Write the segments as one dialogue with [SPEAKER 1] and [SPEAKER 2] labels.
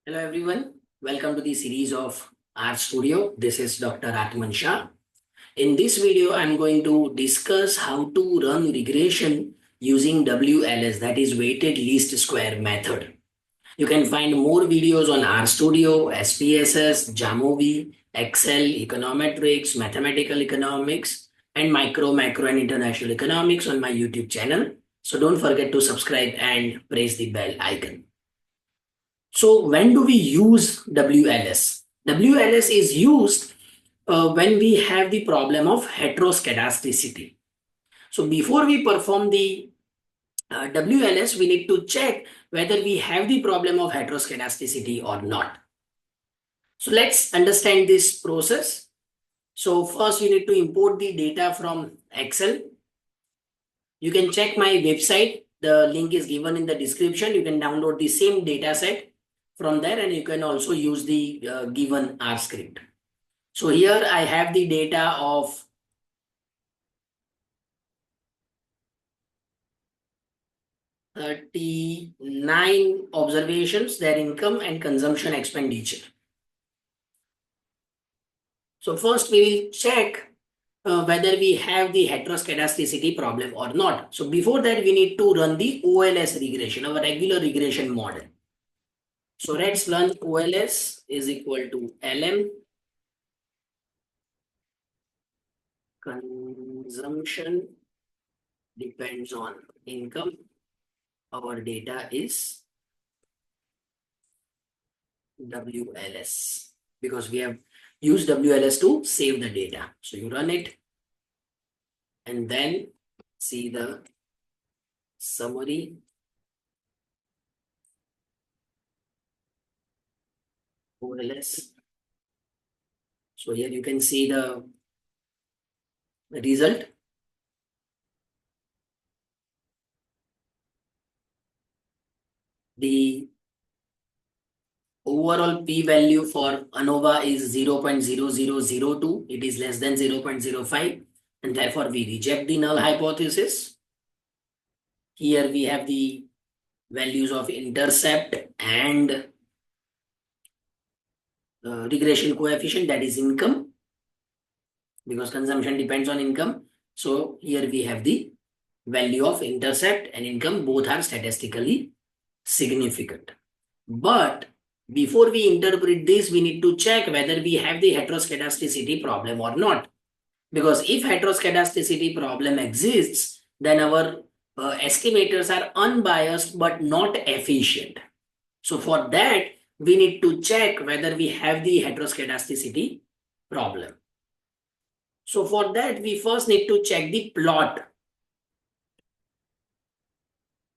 [SPEAKER 1] Hello everyone, welcome to the series of R Studio. This is Dr. Atman Shah. In this video, I'm going to discuss how to run regression using WLS, that is weighted least square method. You can find more videos on R Studio, SPSS, Jamovi, Excel, Econometrics, Mathematical Economics, and Macro and International Economics on my YouTube channel. So don't forget to subscribe and press the bell icon. So when do we use WLS? WLS is used when we have the problem of heteroscedasticity. So before we perform the WLS, we need to check whether we have the problem of heteroscedasticity or not. So let's understand this process. So first you need to import the data from Excel. You can check my website. The link is given in the description. You can download the same data set from there, and you can also use the given R script. So here I have the data of 39 observations, their income and consumption expenditure. So first we will check whether we have the heteroscedasticity problem or not. So before that, we need to run the WLS regression, our regular regression model. So let's learn WLS is equal to LM consumption depends on income. Our data is WLS because we have used WLS to save the data. So you run it and then see the summary. WLS. So here you can see the result. The overall p-value for ANOVA is 0.0002. It is less than 0.05, and therefore we reject the null hypothesis. Here we have the values of intercept and regression coefficient, that is income, because consumption depends on income. So here we have the value of intercept and income, both are statistically significant. But before we interpret this, we need to check whether we have the heteroscedasticity problem or not. Because if heteroscedasticity problem exists, then our estimators are unbiased but not efficient. So for that, we need to check whether we have the heteroscedasticity problem. So for that, we first need to check the plot.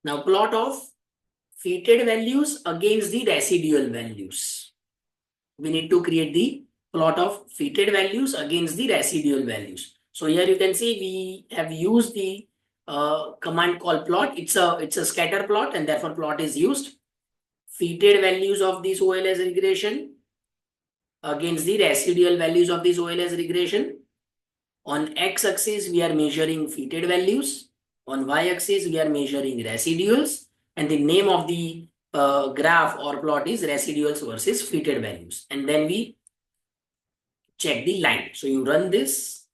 [SPEAKER 1] Now plot of fitted values against the residual values. We need to create the plot of fitted values against the residual values. So here you can see we have used the command called plot. It's a scatter plot, and therefore plot is used. Fitted values of this WLS regression against the residual values of this WLS regression. On x-axis, we are measuring fitted values. On y-axis, we are measuring residuals. And the name of the graph or plot is residuals versus fitted values. And then we check the line. So you run this.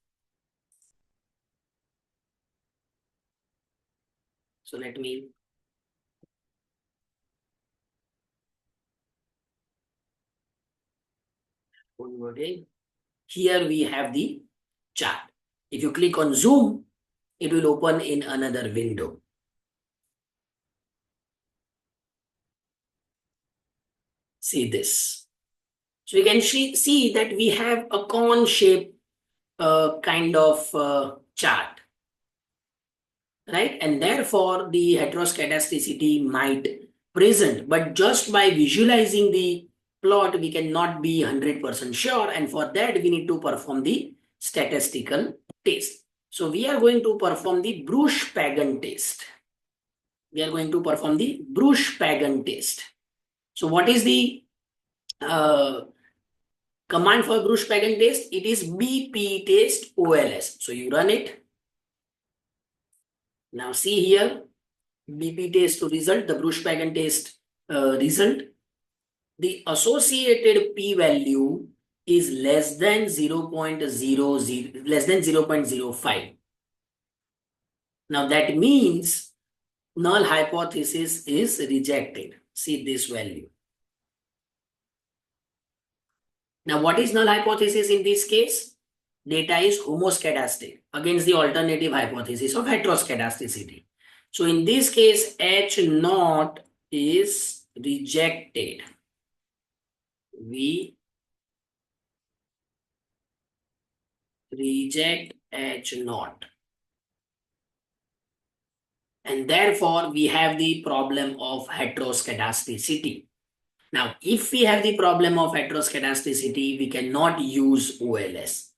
[SPEAKER 1] So let me again. Here we have the chart. If you click on zoom, it will open in another window. See this. So you can see that we have a cone shape kind of chart, right? And therefore the heteroscedasticity might present, but just by visualizing the plot, we cannot be 100% sure. And for that, we need to perform the statistical test. So we are going to perform the Bruce-Pagan test. We are going to perform the Bruce-Pagan test. So what is the command for Bruce-Pagan test? It is BP test OLS. So you run it. Now see here, BP test to result, the Bruce-Pagan test result. the associated p-value is less than 0.00, less than 0.05. Now that means null hypothesis is rejected. See this value. Now what is null hypothesis in this case? Data is homoscedastic against the alternative hypothesis of heteroscedasticity. So in this case, H naught is rejected. We reject H naught. And therefore, we have the problem of heteroscedasticity. Now, if we have the problem of heteroscedasticity, we cannot use WLS.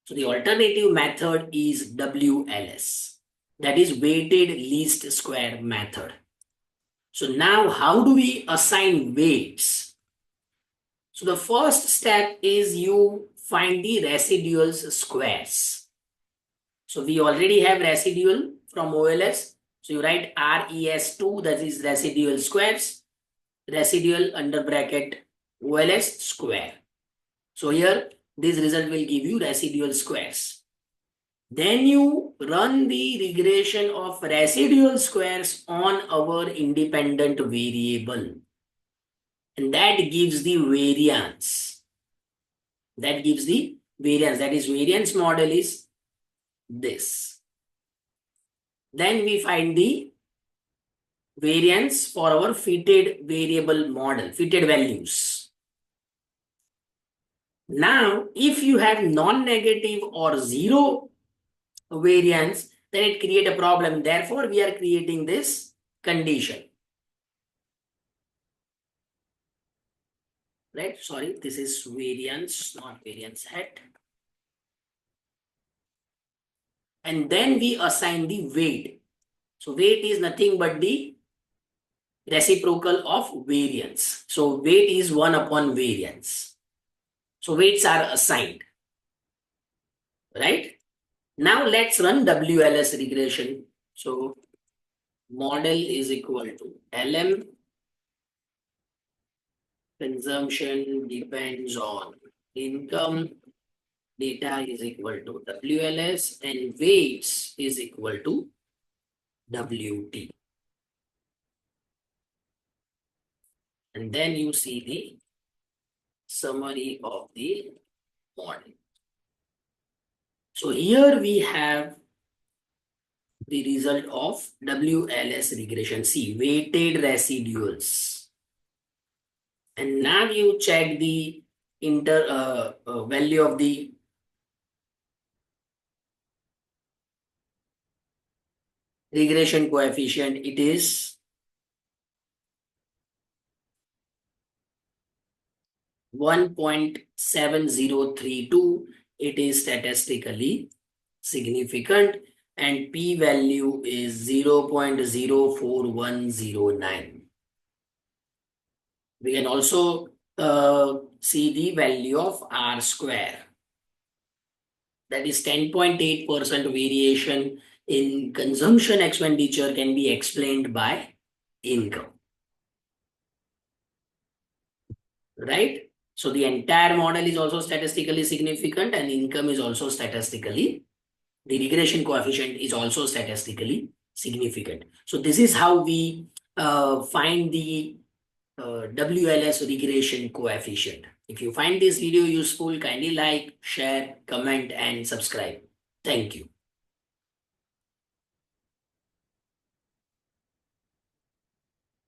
[SPEAKER 1] So the alternative method is WLS. That is weighted least square method. So now how do we assign weights? So the first step is you find the residual squares. So we already have residual from OLS. So you write RES2, that is residual squares, residual under bracket OLS square. So here this result will give you residual squares. Then you run the regression of residual squares on our independent variable. And that gives the variance. That gives the variance. That is variance model is this. Then we find the variance for our fitted variable model, fitted values. Now, if you have non-negative or zero variance, then it creates a problem. Therefore, we are creating this condition. Right? Sorry, this is variance, not variance hat. And then we assign the weight. So weight is nothing but the reciprocal of variance. So weight is 1 upon variance. So weights are assigned. Right? Now let's run WLS regression. So model is equal to LM. Consumption depends on income. Data is equal to WLS and weights is equal to WT. And then you see the summary of the model. So here we have the result of WLS regression. See, weighted residuals. And now you check the value of the regression coefficient. It is 1.7032. It is statistically significant and p-value is 0.04109. We can also see the value of R square. That is 10.8% variation in consumption expenditure can be explained by income. Right? So the entire model is also statistically significant and income is also statistically, the regression coefficient is also statistically significant. So this is how we find the WLS regression coefficient. If you find this video useful, kindly like, share, comment, and subscribe. Thank you.